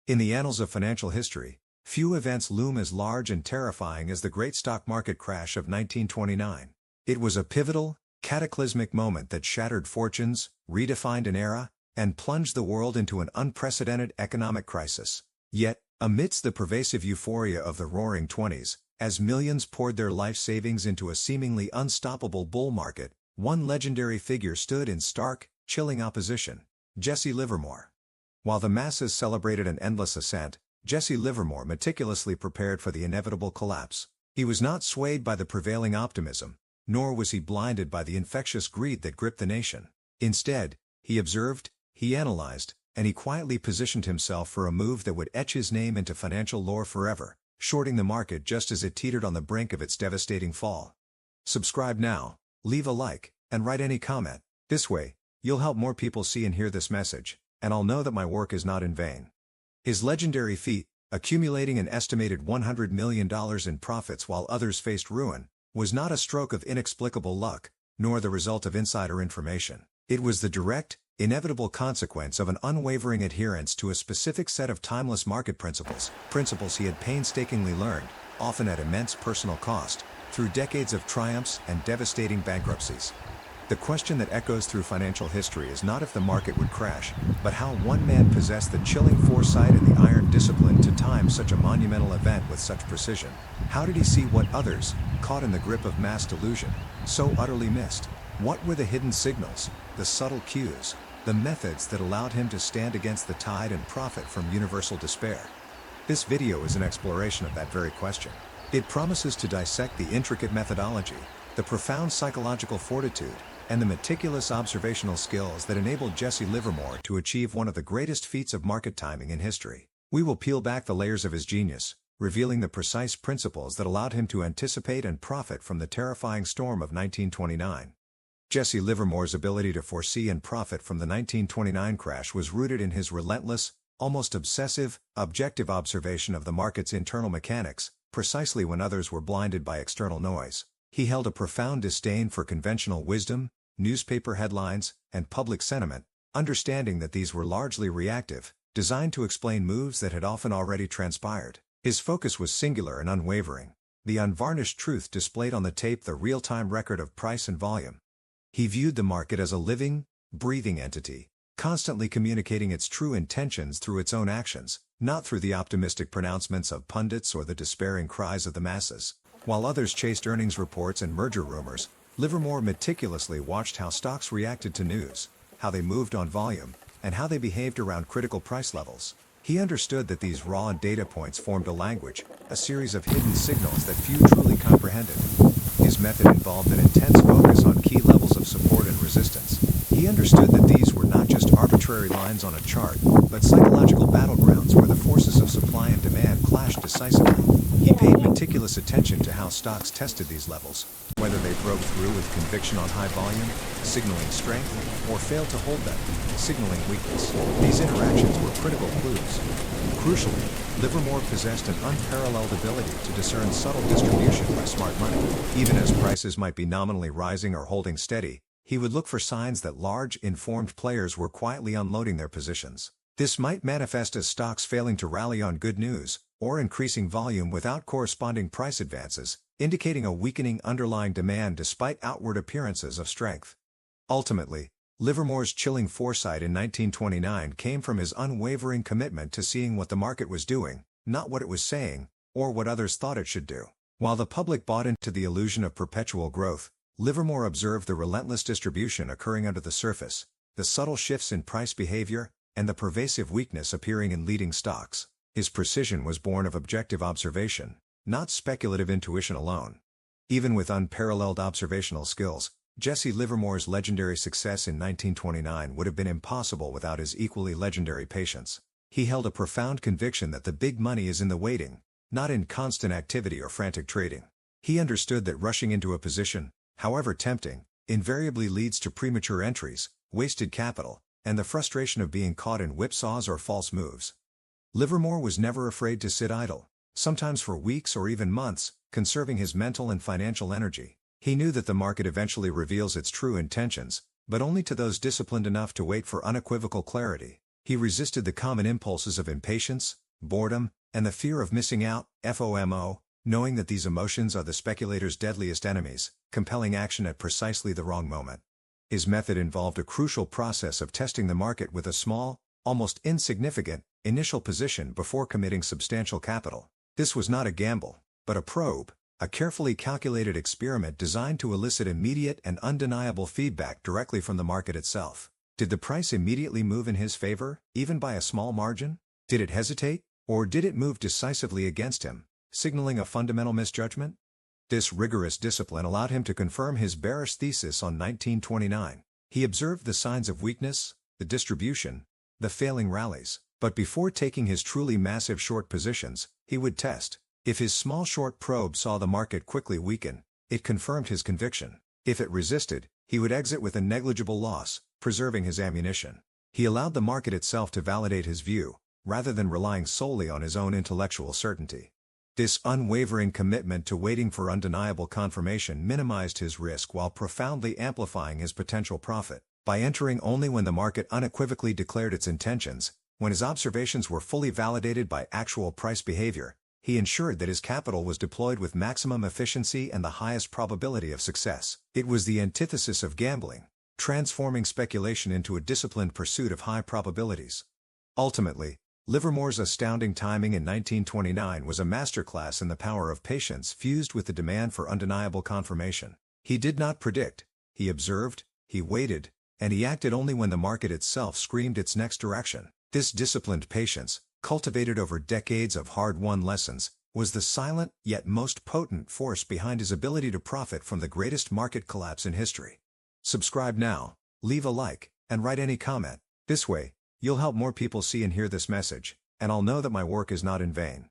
In the annals of financial history, few events loom as large and terrifying as the great stock market crash of 1929. It was a pivotal, cataclysmic moment that shattered fortunes, redefined an era, and plunged the world into an unprecedented economic crisis. Yet, amidst the pervasive euphoria of the Roaring Twenties, as millions poured their life savings into a seemingly unstoppable bull market, one legendary figure stood in stark, chilling opposition: Jesse Livermore. While the masses celebrated an endless ascent, Jesse Livermore meticulously prepared for the inevitable collapse. He was not swayed by the prevailing optimism, nor was he blinded by the infectious greed that gripped the nation. Instead, he observed, he analyzed, and he quietly positioned himself for a move that would etch his name into financial lore forever, shorting the market just as it teetered on the brink of its devastating fall. Subscribe now, leave a like, and write any comment. This way, you'll help more people see and hear this message, and I'll know that my work is not in vain. His legendary feat, accumulating an estimated $100 million in profits while others faced ruin, was not a stroke of inexplicable luck, nor the result of insider information. It was the direct, inevitable consequence of an unwavering adherence to a specific set of timeless market principles he had painstakingly learned, often at immense personal cost, through decades of triumphs and devastating bankruptcies. The question that echoes through financial history is not if the market would crash, but how one man possessed the chilling foresight and the iron discipline to time such a monumental event with such precision. How did he see what others, caught in the grip of mass delusion, so utterly missed? What were the hidden signals, the subtle cues, the methods that allowed him to stand against the tide and profit from universal despair? This video is an exploration of that very question. It promises to dissect the intricate methodology, the profound psychological fortitude, and the meticulous observational skills that enabled Jesse Livermore to achieve one of the greatest feats of market timing in history. We will peel back the layers of his genius, revealing the precise principles that allowed him to anticipate and profit from the terrifying storm of 1929. Jesse Livermore's ability to foresee and profit from the 1929 crash was rooted in his relentless, almost obsessive, objective observation of the market's internal mechanics, precisely when others were blinded by external noise. He held a profound disdain for conventional wisdom, newspaper headlines, and public sentiment, understanding that these were largely reactive, designed to explain moves that had often already transpired. His focus was singular and unwavering, the unvarnished truth displayed on the tape, the real-time record of price and volume. He viewed the market as a living, breathing entity, constantly communicating its true intentions through its own actions, not through the optimistic pronouncements of pundits or the despairing cries of the masses. While others chased earnings reports and merger rumors, Livermore meticulously watched how stocks reacted to news, how they moved on volume, and how they behaved around critical price levels. He understood that these raw data points formed a language, a series of hidden signals that few truly comprehended. His method involved an intense focus on key levels of support and resistance. He understood that these were not just arbitrary lines on a chart, but psychological battlegrounds where the forces of supply and demand clashed decisively. He paid meticulous attention to how stocks tested these levels, whether they broke through with conviction on high volume, signaling strength, or failed to hold them, signaling weakness. These interactions were critical clues. Crucially, Livermore possessed an unparalleled ability to discern subtle distribution by smart money. Even as prices might be nominally rising or holding steady, he would look for signs that large, informed players were quietly unloading their positions. This might manifest as stocks failing to rally on good news, or increasing volume without corresponding price advances, indicating a weakening underlying demand despite outward appearances of strength. Ultimately, Livermore's chilling foresight in 1929 came from his unwavering commitment to seeing what the market was doing, not what it was saying, or what others thought it should do. While the public bought into the illusion of perpetual growth, Livermore observed the relentless distribution occurring under the surface, the subtle shifts in price behavior, and the pervasive weakness appearing in leading stocks. His precision was born of objective observation, not speculative intuition alone. Even with unparalleled observational skills, Jesse Livermore's legendary success in 1929 would have been impossible without his equally legendary patience. He held a profound conviction that the big money is in the waiting, not in constant activity or frantic trading. He understood that rushing into a position, however tempting, invariably leads to premature entries, wasted capital, and the frustration of being caught in whipsaws or false moves. Livermore was never afraid to sit idle, sometimes for weeks or even months, conserving his mental and financial energy. He knew that the market eventually reveals its true intentions, but only to those disciplined enough to wait for unequivocal clarity. He resisted the common impulses of impatience, boredom, and the fear of missing out, FOMO, knowing that these emotions are the speculator's deadliest enemies, compelling action at precisely the wrong moment. His method involved a crucial process of testing the market with a small, almost insignificant, initial position before committing substantial capital. This was not a gamble, but a probe, a carefully calculated experiment designed to elicit immediate and undeniable feedback directly from the market itself. Did the price immediately move in his favor, even by a small margin? Did it hesitate, or did it move decisively against him, signaling a fundamental misjudgment? This rigorous discipline allowed him to confirm his bearish thesis on 1929. He observed the signs of weakness, the distribution, the failing rallies, but before taking his truly massive short positions, he would test. If his small short probe saw the market quickly weaken, it confirmed his conviction. If it resisted, he would exit with a negligible loss, preserving his ammunition. He allowed the market itself to validate his view, rather than relying solely on his own intellectual certainty. This unwavering commitment to waiting for undeniable confirmation minimized his risk while profoundly amplifying his potential profit. By entering only when the market unequivocally declared its intentions, when his observations were fully validated by actual price behavior, he ensured that his capital was deployed with maximum efficiency and the highest probability of success. It was the antithesis of gambling, transforming speculation into a disciplined pursuit of high probabilities. Ultimately, Livermore's astounding timing in 1929 was a masterclass in the power of patience fused with the demand for undeniable confirmation. He did not predict, he observed, he waited, and he acted only when the market itself screamed its next direction. This disciplined patience, cultivated over decades of hard-won lessons, was the silent yet most potent force behind his ability to profit from the greatest market collapse in history. Subscribe now, leave a like, and write any comment. This way, you'll help more people see and hear this message, and I'll know that my work is not in vain.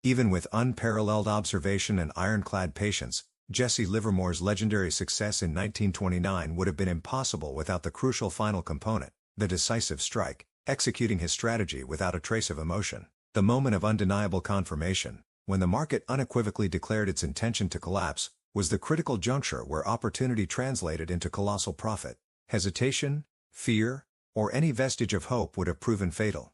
Even with unparalleled observation and ironclad patience, Jesse Livermore's legendary success in 1929 would have been impossible without the crucial final component, the decisive strike, executing his strategy without a trace of emotion. The moment of undeniable confirmation, when the market unequivocally declared its intention to collapse, was the critical juncture where opportunity translated into colossal profit. Hesitation, fear, or any vestige of hope would have proven fatal.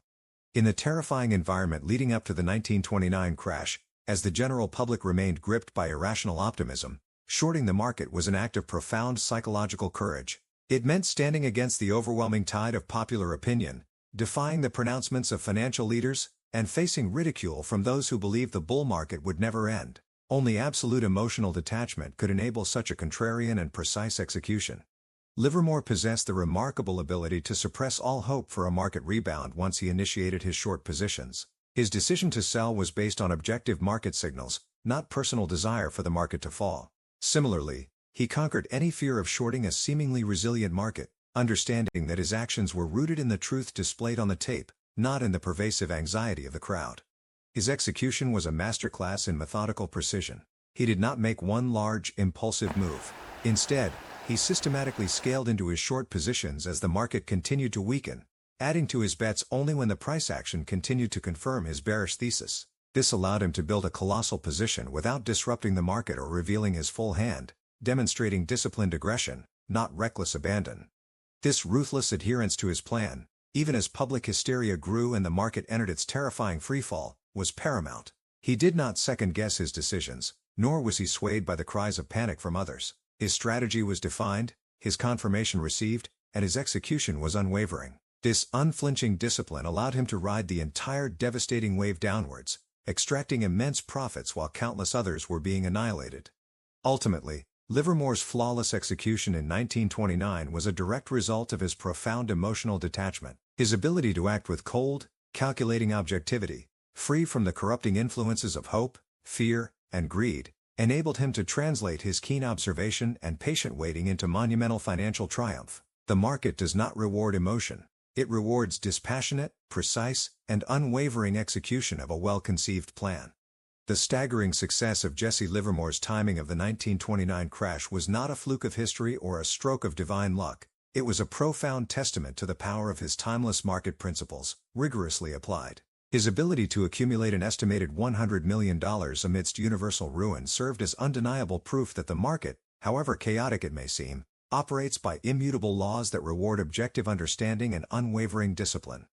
In the terrifying environment leading up to the 1929 crash, as the general public remained gripped by irrational optimism, shorting the market was an act of profound psychological courage. It meant standing against the overwhelming tide of popular opinion, defying the pronouncements of financial leaders, and facing ridicule from those who believed the bull market would never end. Only absolute emotional detachment could enable such a contrarian and precise execution. Livermore possessed the remarkable ability to suppress all hope for a market rebound once he initiated his short positions. His decision to sell was based on objective market signals, not personal desire for the market to fall. Similarly, he conquered any fear of shorting a seemingly resilient market, understanding that his actions were rooted in the truth displayed on the tape, not in the pervasive anxiety of the crowd. His execution was a masterclass in methodical precision. He did not make one large, impulsive move. Instead, he systematically scaled into his short positions as the market continued to weaken, adding to his bets only when the price action continued to confirm his bearish thesis. This allowed him to build a colossal position without disrupting the market or revealing his full hand, demonstrating disciplined aggression, not reckless abandon. This ruthless adherence to his plan, even as public hysteria grew and the market entered its terrifying freefall, was paramount. He did not second-guess his decisions, nor was he swayed by the cries of panic from others. His strategy was defined, his confirmation received, and his execution was unwavering. This unflinching discipline allowed him to ride the entire devastating wave downwards, extracting immense profits while countless others were being annihilated. Ultimately, Livermore's flawless execution in 1929 was a direct result of his profound emotional detachment. His ability to act with cold, calculating objectivity, free from the corrupting influences of hope, fear, and greed, enabled him to translate his keen observation and patient waiting into monumental financial triumph. The market does not reward emotion. It rewards dispassionate, precise, and unwavering execution of a well-conceived plan. The staggering success of Jesse Livermore's timing of the 1929 crash was not a fluke of history or a stroke of divine luck. It was a profound testament to the power of his timeless market principles, rigorously applied. His ability to accumulate an estimated $100 million amidst universal ruin served as undeniable proof that the market, however chaotic it may seem, operates by immutable laws that reward objective understanding and unwavering discipline.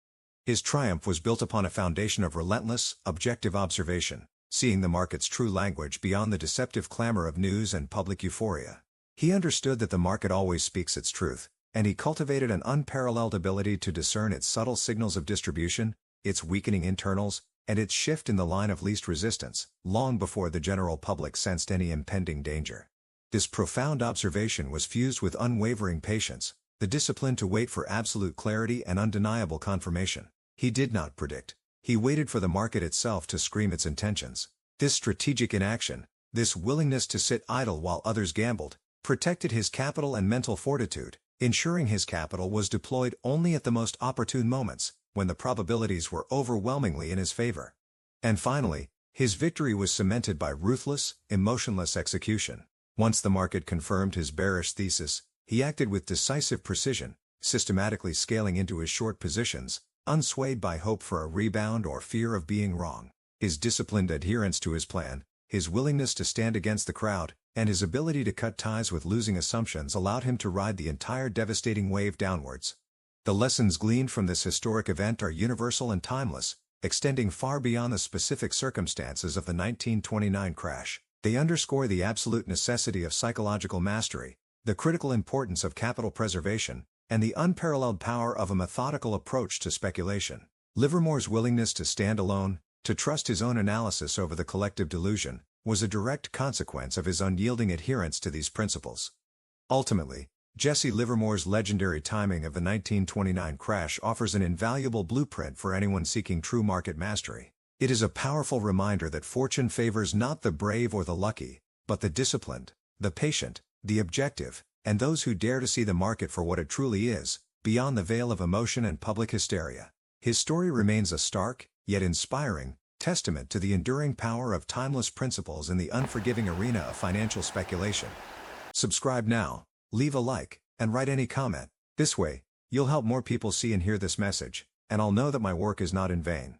His triumph was built upon a foundation of relentless, objective observation, seeing the market's true language beyond the deceptive clamor of news and public euphoria. He understood that the market always speaks its truth, and he cultivated an unparalleled ability to discern its subtle signals of distribution, its weakening internals, and its shift in the line of least resistance, long before the general public sensed any impending danger. This profound observation was fused with unwavering patience, the discipline to wait for absolute clarity and undeniable confirmation. He did not predict. He waited for the market itself to scream its intentions. This strategic inaction, this willingness to sit idle while others gambled, protected his capital and mental fortitude, ensuring his capital was deployed only at the most opportune moments, when the probabilities were overwhelmingly in his favor. And finally, his victory was cemented by ruthless, emotionless execution. Once the market confirmed his bearish thesis, he acted with decisive precision, systematically scaling into his short positions, unswayed by hope for a rebound or fear of being wrong. His disciplined adherence to his plan, his willingness to stand against the crowd, and his ability to cut ties with losing assumptions allowed him to ride the entire devastating wave downwards. The lessons gleaned from this historic event are universal and timeless, extending far beyond the specific circumstances of the 1929 crash. They underscore the absolute necessity of psychological mastery, the critical importance of capital preservation, and the unparalleled power of a methodical approach to speculation. Livermore's willingness to stand alone, to trust his own analysis over the collective delusion, was a direct consequence of his unyielding adherence to these principles. Ultimately, Jesse Livermore's legendary timing of the 1929 crash offers an invaluable blueprint for anyone seeking true market mastery. It is a powerful reminder that fortune favors not the brave or the lucky, but the disciplined, the patient, the objective, and those who dare to see the market for what it truly is, beyond the veil of emotion and public hysteria. His story remains a stark, yet inspiring, testament to the enduring power of timeless principles in the unforgiving arena of financial speculation. Subscribe now, leave a like, and write any comment. This way, you'll help more people see and hear this message, and I'll know that my work is not in vain.